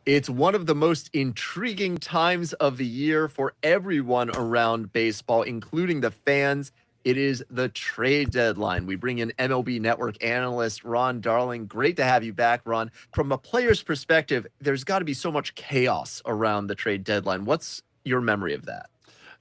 It's one of the most intriguing times of the year for everyone around baseball, including the fans. It is the trade deadline. We bring in MLB Network analyst Ron Darling. Great to have you back, Ron. From a player's perspective, there's got to be so much chaos around the trade deadline. What's your memory of that?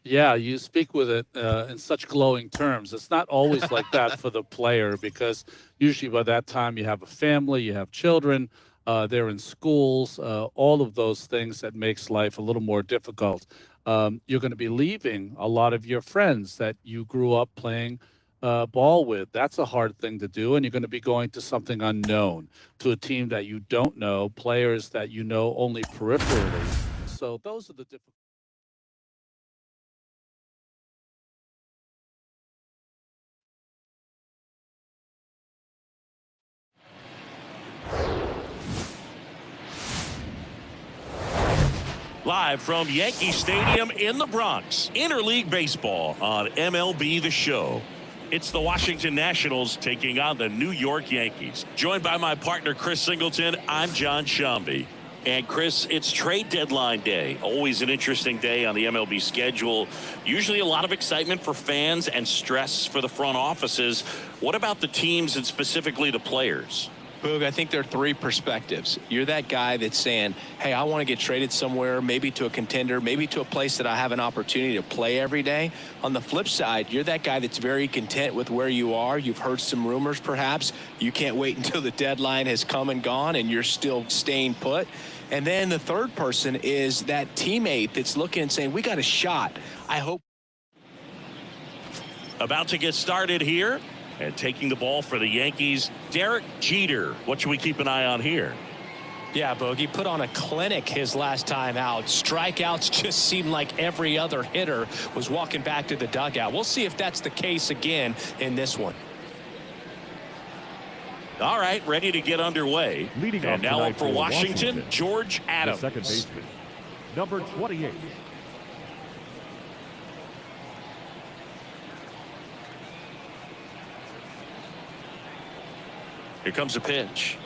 Yeah, you speak with it in such glowing terms. It's not always like that for the player because usually by that time you have a family, you have children, they're in schools, all of those things that makes life a little more difficult. You're going to be leaving a lot of your friends that you grew up playing ball with. That's a hard thing to do, and you're going to be going to something unknown, to a team that you don't know, players that you know only peripherally. So those are the difficult. Live from Yankee Stadium in the Bronx, interleague baseball on MLB The Show. It's the Washington Nationals taking on the New York Yankees. Joined by my partner, Chris Singleton, I'm John Shambi. And Chris, it's trade deadline day. Always an interesting day on the MLB schedule. Usually a lot of excitement for fans and stress for the front offices. What about the teams and specifically the players? Boog, I think there are three perspectives. You're that guy that's saying, hey, I want to get traded somewhere, maybe to a contender, maybe to a place that I have an opportunity to play every day. On the flip side, you're that guy that's very content with where you are. You've heard some rumors, perhaps. You can't wait until the deadline has come and gone and you're still staying put. And then the third person is that teammate that's looking and saying, we got a shot. I hope. About to get started here. And taking the ball for the Yankees, Derek Jeter. What should we keep an eye on here? Yeah, Bogey put on a clinic his last time out. Strikeouts just seemed like every other hitter was walking back to the dugout. We'll see if that's the case again in this one. All right, ready to get underway. And now up for Washington, George Adams. The second baseman, number 28. Here comes a pitch.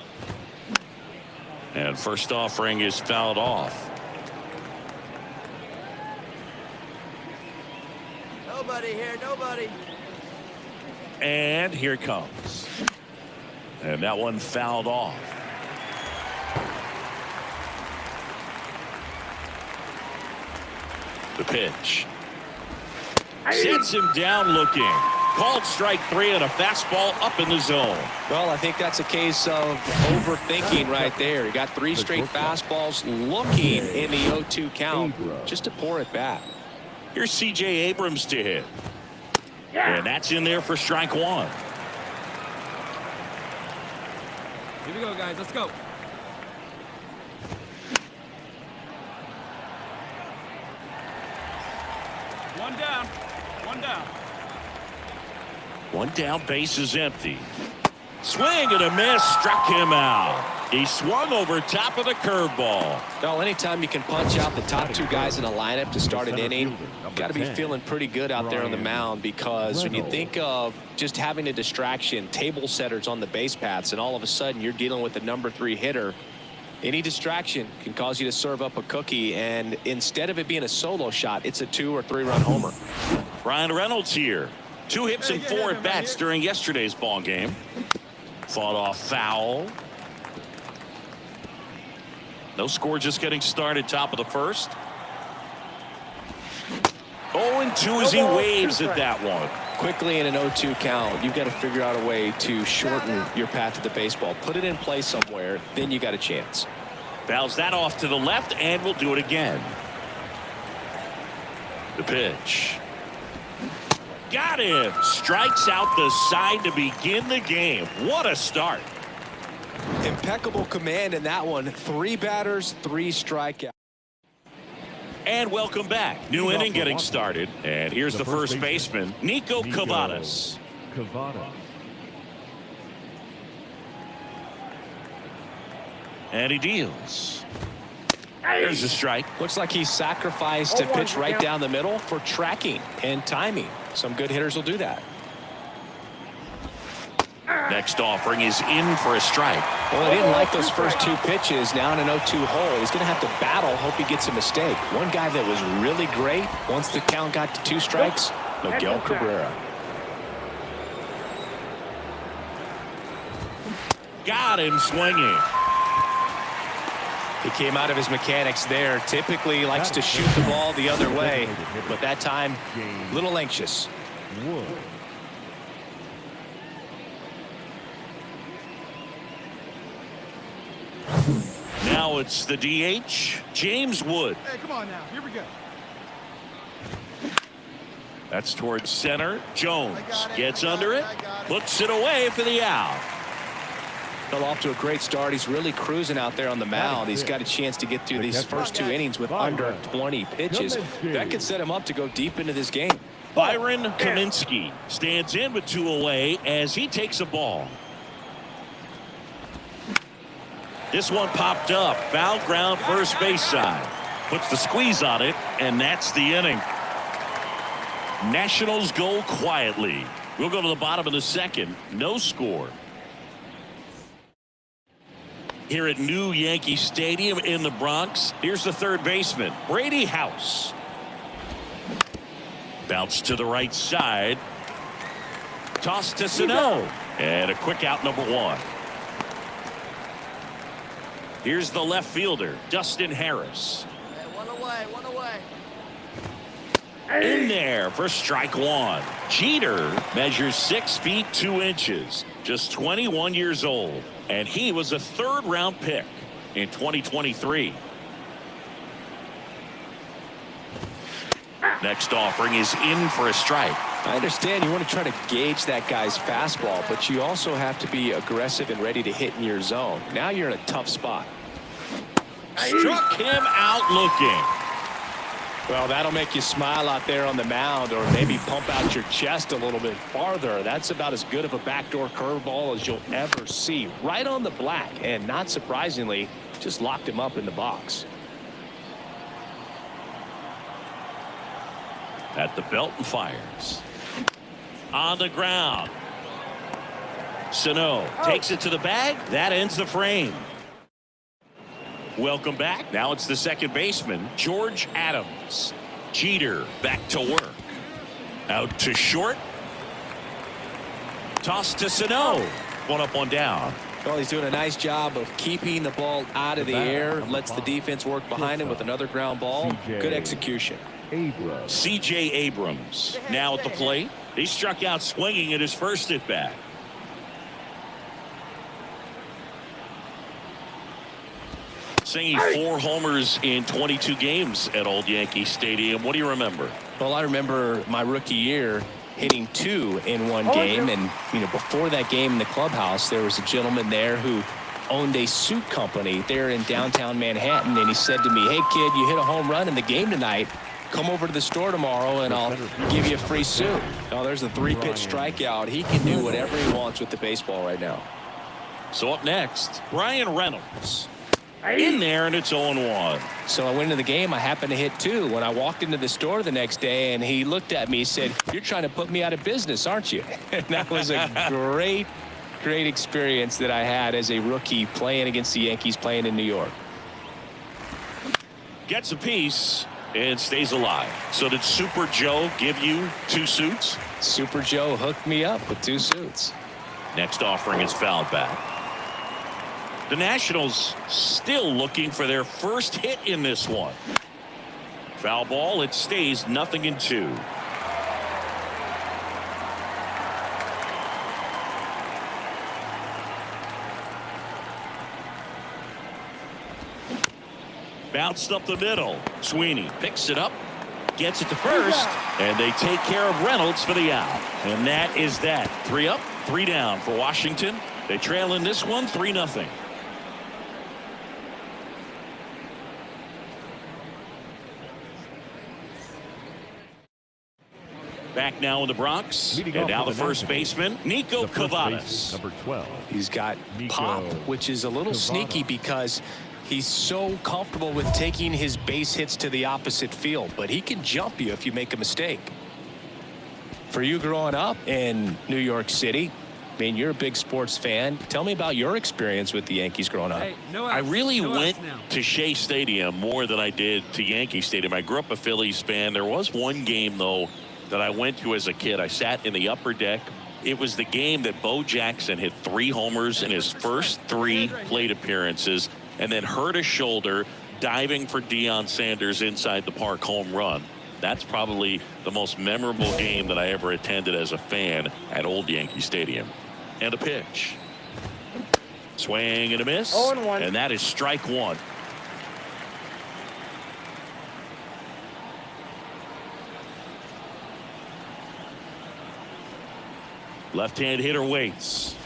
And first offering is fouled off. Nobody here, nobody. And here it comes. And that one fouled off. The pitch. Sets him down looking. Called strike three and a fastball up in the zone. Well, I think that's a case of overthinking right there. You got three straight fastballs looking in the 0-2 count just to pour it back. Here's C.J. Abrams to hit. And that's in there for strike one. Here we go, guys. Let's go. One down. One down. One down, base is empty. Swing and a miss, struck him out. He swung over top of the curveball. Well, anytime you can punch out the top two guys in a lineup to start an inning, you've got to be feeling pretty good out there on the mound, because when you think of just having a distraction, table setters on the base paths, and all of a sudden you're dealing with the number 3 hitter, any distraction can cause you to serve up a cookie, and instead of it being a solo shot, it's a 2 or 3 run homer. Ryan Reynolds here. 2 hits and 4 at bats during yesterday's ball game. Fought off foul. No score, just getting started, top of the first. 0-2 as he waves at that one. Quickly in an 0-2 count, you've got to figure out a way to shorten your path to the baseball. Put it in play somewhere, then you got a chance. Fouls that off to the left, and we'll do it again. The pitch. Got him. Strikes out the side to begin the game. What a start. Impeccable command in that one. 3 batters, 3 strikeouts. And welcome back. New inning getting started. And here's the first baseman, Nico Cavadas. And he deals. There's a strike. Looks like he sacrificed a pitch right down the middle for tracking and timing. Some good hitters will do that. Next offering is in for a strike. Well, he didn't like those first 2 pitches. Now in an 0-2 hole. He's going to have to battle. Hope he gets a mistake. One guy that was really great once the count got to 2 strikes, Miguel Cabrera. Got him swinging. He came out of his mechanics there. Typically likes to shoot the ball the other way, but that time a little anxious. Now it's the DH, James Wood. Hey, come on now. Here we go. That's towards center. Jones gets under it, puts it away for the out. Fell off to a great start. He's really cruising out there on the mound. He's got a chance to get through these first 2 innings with under 20 pitches. That could set him up to go deep into this game. Byron Kaminsky stands in with 2 away as he takes a ball. This one popped up. Foul ground, first base side. Puts the squeeze on it, and that's the inning. Nationals go quietly. We'll go to the bottom of the second. No score. Here at New Yankee Stadium in the Bronx, here's the third baseman, Brady House. Bounce to the right side. Toss to Sano. And a quick out, number 1. Here's the left fielder, Dustin Harris. Hey, one away. In there for strike 1. Jeter measures 6 feet 2 inches, just 21 years old, and he was a 3rd-round pick in 2023. Next offering is in for a strike. I understand you want to try to gauge that guy's fastball, but you also have to be aggressive and ready to hit in your zone. Now you're in a tough spot. Struck him out looking. Well, that'll make you smile out there on the mound, or maybe pump out your chest a little bit farther. That's about as good of a backdoor curveball as you'll ever see. Right on the black, and not surprisingly, just locked him up in the box. At the belt and fires. On the ground. Sano takes it to the bag. That ends the frame. Welcome back. Now it's the second baseman, George Adams. Jeter back to work. Out to short. Toss to Sano. 1 up, 1 down. Well, he's doing a nice job of keeping the ball out of the air. Lets the defense work behind him with another ground ball. Good execution. C.J. Abrams now at the plate. He struck out swinging at his first at bat. Singing 4 homers in 22 games at Old Yankee Stadium. What do you remember? Well, I remember my rookie year hitting 2 in one game, and before that game in the clubhouse, there was a gentleman there who owned a suit company there in downtown Manhattan, and he said to me, "Hey kid, you hit a home run in the game tonight. Come over to the store tomorrow and I'll give you a free suit." Oh, there's a 3-pitch strikeout. He can do whatever he wants with the baseball right now. So up next, Brian Reynolds. In there, and it's 0-1. So I went into the game. I happened to hit 2. When I walked into the store the next day, and he looked at me, he said, "You're trying to put me out of business, aren't you?" And that was a great experience that I had as a rookie playing against the Yankees, playing in New York. Gets a piece and stays alive. So did Super Joe give you 2 suits? Super Joe hooked me up with 2 suits. Next offering is fouled back. The Nationals still looking for their first hit in this one. Foul ball. It stays 0-2. Bounced up the middle. Sweeney picks it up, gets it to first, and they take care of Reynolds for the out. And that is that. 3 up, 3 down for Washington. They trail in this one 3-0. Back now in the Bronx, and now the first baseman, Nico Cavadas. Number 12. He's got pop, which is a little sneaky because he's so comfortable with taking his base hits to the opposite field, but he can jump you if you make a mistake. For you growing up in New York City, I mean, you're a big sports fan. Tell me about your experience with the Yankees growing up. Hey, no I outs. really No went outs now. to Shea Stadium more than I did to Yankee Stadium. I grew up a Phillies fan. There was one game, though, that I went to as a kid. I sat in the upper deck. It was the game that Bo Jackson hit 3 homers in his first 3 plate appearances and then hurt his shoulder diving for Deion Sanders' inside the park home run. That's probably the most memorable game that I ever attended as a fan at Old Yankee Stadium. And a pitch. Swing and a miss. 0-1. And that is strike 1. Left-hand hitter waits.